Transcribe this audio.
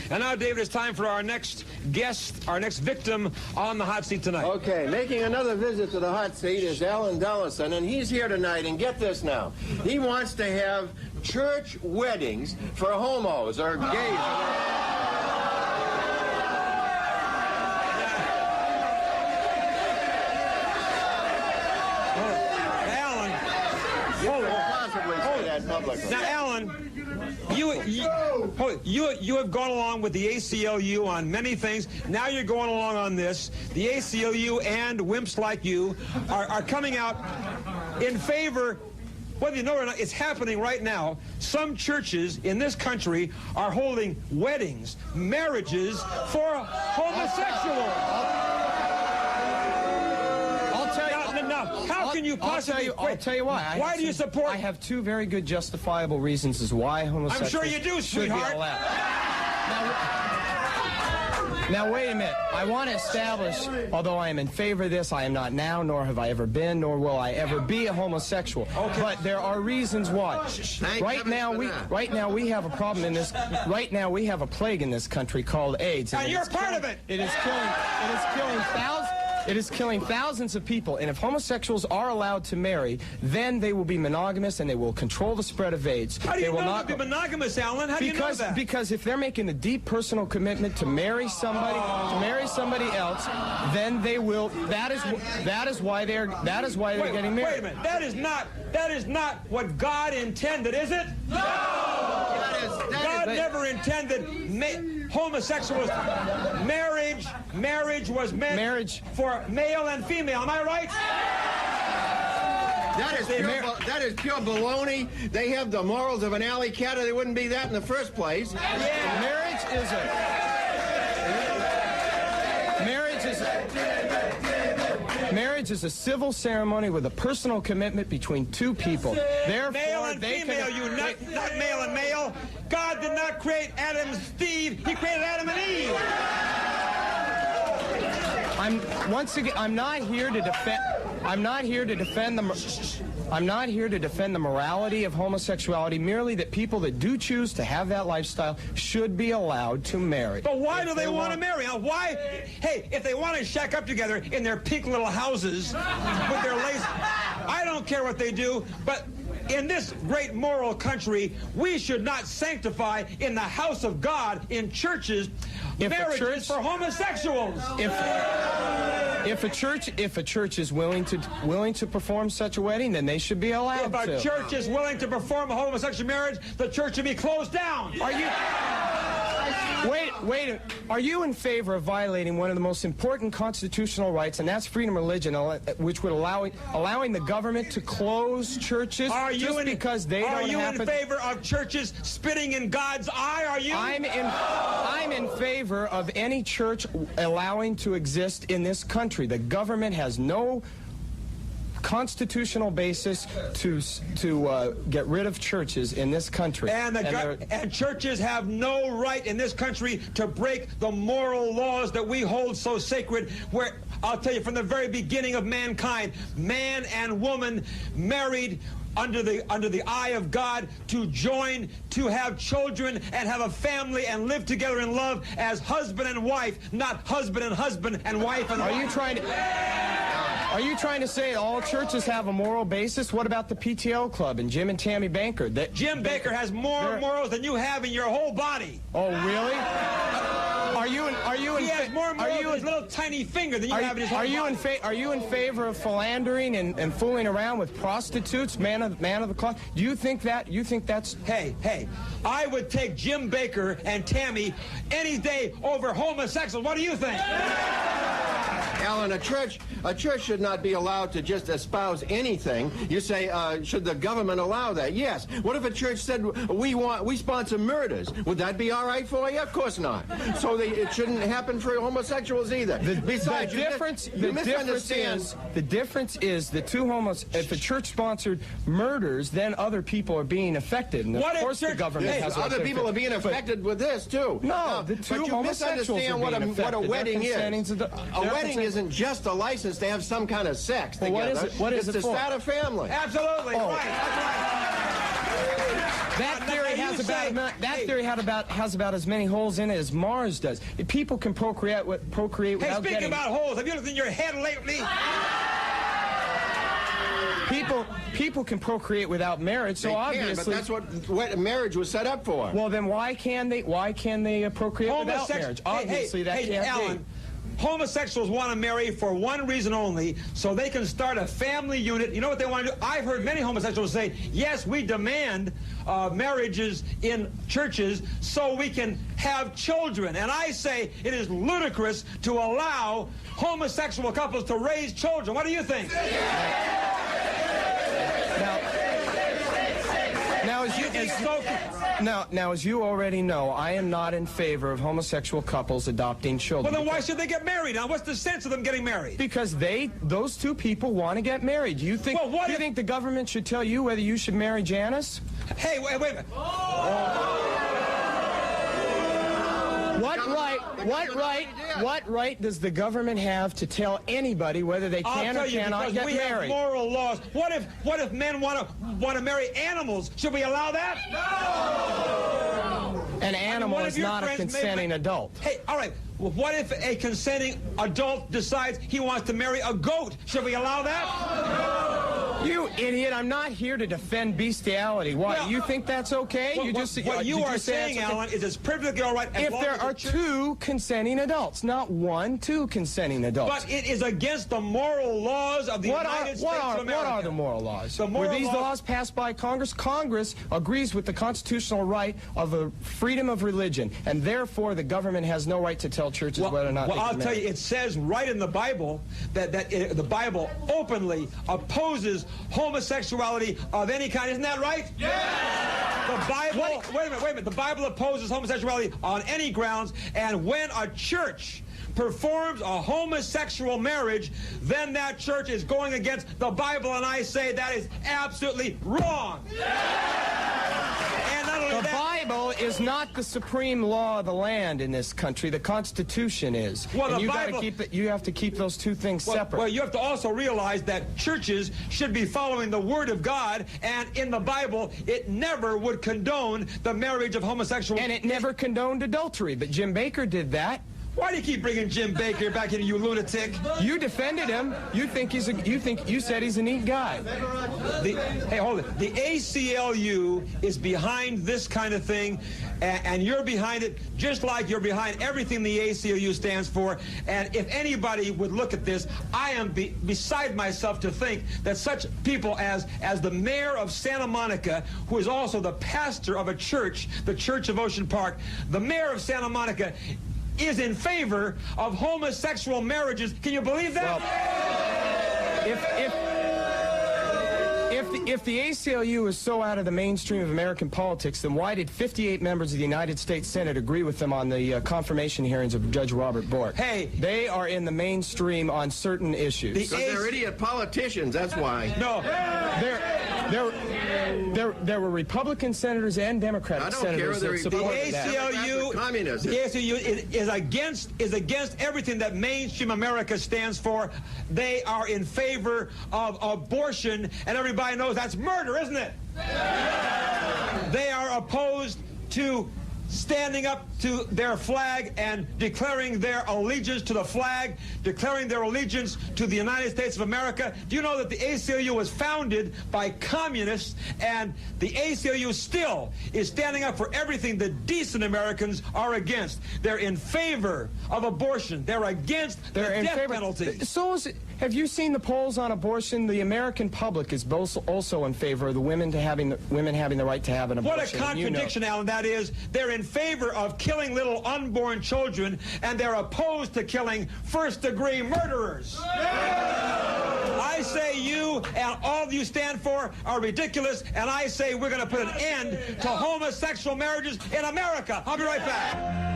And now, David, it's time for our next guest, our next victim on the hot seat tonight. Okay, making another visit to the hot seat is Alan Dellison, and he's here tonight, and get this now. He wants to have church weddings for homos or gays. Now, Alan, you have gone along with the ACLU on many things. Now you're going along on this. The ACLU and wimps like you are coming out in favor, whether you know it or not, it's happening right now. Some churches in this country are holding weddings, marriages for homosexuals. How can you possibly... I'll tell you why. Why do you support... I have two very good justifiable reasons as why homosexuals... I'm sure you do, sweetheart. Now, wait a minute. I want to establish, although I am in favor of this, I am not now, nor have I ever been, nor will I ever be a homosexual. Okay. But there are reasons why. Right now we have a problem in this. Right now we have a plague in this country called AIDS. And you're part of it. It is killing thousands of people, and if homosexuals are allowed to marry, then they will be monogamous and they will control the spread of AIDS. How do you know they'll be monogamous, Alan? How do you know that? Because if they're making the deep personal commitment to marry somebody, else, then they will. That is why they're getting married. Wait a minute. That is not what God intended, is it? No. God never intended homosexuals. Marriage was meant for male and female. Am I right? That is pure baloney. They have the morals of an alley cat, or they wouldn't be that in the first place. Yeah. Marriage is a civil ceremony with a personal commitment between two people. Therefore, male and female, not male and male. God did not create Adam and Steve. He created Adam and Eve. I'm not here to defend the morality of homosexuality, merely that people that do choose to have that lifestyle should be allowed to marry. But why do they want to marry? Why? Hey, if they want to shack up together in their pink little houses with their lace, I don't care what they do, but in this great moral country, we should not sanctify in the house of God, in churches, marriages for homosexuals. If a church is willing to perform such a wedding, then they should be allowed to. If a church is willing to perform a homosexual marriage, the church should be closed down. Are you? Wait. Are you in favor of violating one of the most important constitutional rights, and that's freedom of religion, which would allowing the government to close churches because they don't happen? Are you in favor of churches spitting in God's eye? Are you? I'm in favor of any church allowing to exist in this country. The government has no constitutional basis to get rid of churches in this country. And churches have no right in this country to break the moral laws that we hold so sacred, where, I'll tell you, from the very beginning of mankind, man and woman married under the eye of God to join, to have children and have a family and live together in love as husband and wife, not husband and wife and Are you trying to say all churches have a moral basis? What about the PTO Club and Jim and Tammy Baker? Jim Baker has more morals than you have in your whole body. Oh, really? He has more morals in his little tiny finger than you have in his whole body. Are you in favor of philandering and fooling around with prostitutes, man of the cloth? Do you think that's... Hey, I would take Jim Baker and Tammy any day over homosexuals. What do you think? Alan, a church should not be allowed to just espouse anything. You say, should the government allow that? Yes. What if a church said, we sponsor murders? Would that be all right for you? Of course not. So it shouldn't happen for homosexuals either. Besides, the difference is that if a church sponsored murders, then other people are being affected. And of course the government has other people are being affected with this too. No, the two homosexuals are being affected. What a wedding is. A wedding isn't just a license to have some kind of sex together. What is it for? It's to start a family. Absolutely. Right. That's right. That theory has about as many holes in it as Mars does. If people can procreate without Hey, getting... speaking about holes, have you looked in your head lately? People can procreate without marriage, so obviously... But that's what marriage was set up for. Well, then why can they procreate without marriage? Obviously, that can't Alan, be. homosexuals want to marry for one reason only, so they can start a family unit. You know what they want to do? I've heard many homosexuals say, yes, we demand marriages in churches so we can have children. And I say it is ludicrous to allow homosexual couples to raise children. What do you think? Now, as you already know, I am not in favor of homosexual couples adopting children. Well, then why should they get married? Now, what's the sense of them getting married? Because those two people want to get married. You think the government should tell you whether you should marry Janice? Hey, wait a minute. What right does the government have to tell anybody whether they can or cannot get married? Have moral laws. What if men want to marry animals? Should we allow that? No. An animal is not a consenting adult. Hey, all right. Well, what if a consenting adult decides he wants to marry a goat? Should we allow that? You idiot! I'm not here to defend bestiality. Why? Well, you think that's okay? What you are saying, Alan, is it's perfectly all right if there are two consenting adults, not two consenting adults. But it is against the moral laws of the United States of America. What are the moral laws? Were these laws passed by Congress? Congress agrees with the constitutional right of a freedom of religion, and therefore the government has no right to tell churches whether or not they can I'll marry. tell you, it says right in the Bible that the Bible openly opposes homosexuality of any kind. Isn't that right? Yeah! The Bible, wait a minute. The Bible opposes homosexuality on any grounds, and when a church performs a homosexual marriage, then that church is going against the Bible, and I say that is absolutely wrong. And not only the Bible is not the supreme law of the land in this country. The Constitution is. Well, and the you have to keep those two things separate. Well, you have to also realize that churches should be following the Word of God, and in the Bible, it never would condone the marriage of homosexuals. And it never condoned adultery, but Jim Baker did that. Why do you keep bringing Jim Baker back in, you lunatic? You defended him. You said he's a neat guy. Hey, hold it. The ACLU is behind this kind of thing, and you're behind it just like you're behind everything the ACLU stands for. And if anybody would look at this, I am beside myself to think that such people as the mayor of Santa Monica, who is also the pastor of a church, the Church of Ocean Park, the mayor of Santa Monica is in favor of homosexual marriages. Can you believe that? Well, if the ACLU is so out of the mainstream of American politics, then why did 58 members of the United States Senate agree with them on the confirmation hearings of Judge Robert Bork? Hey, they are in the mainstream on certain issues. Because they're idiot politicians, that's why. No. There were Republican senators and Democratic senators that supported that. The ACLU is against everything that mainstream America stands for. They are in favor of abortion, and everybody knows that's murder, isn't it? They are opposed to standing up to their flag and declaring their allegiance to the flag, declaring their allegiance to the United States of America. Do you know that the ACLU was founded by communists, and the ACLU still is standing up for everything that decent Americans are against? They're in favor of abortion. They're against the death penalty. Have you seen the polls on abortion? The American public is also in favor of the women having the right to have an abortion. What a contradiction, Alan, that is. They're in favor of killing little unborn children, and they're opposed to killing first-degree murderers. I say you and all you stand for are ridiculous, and I say we're going to put an end to homosexual marriages in America. I'll be right back.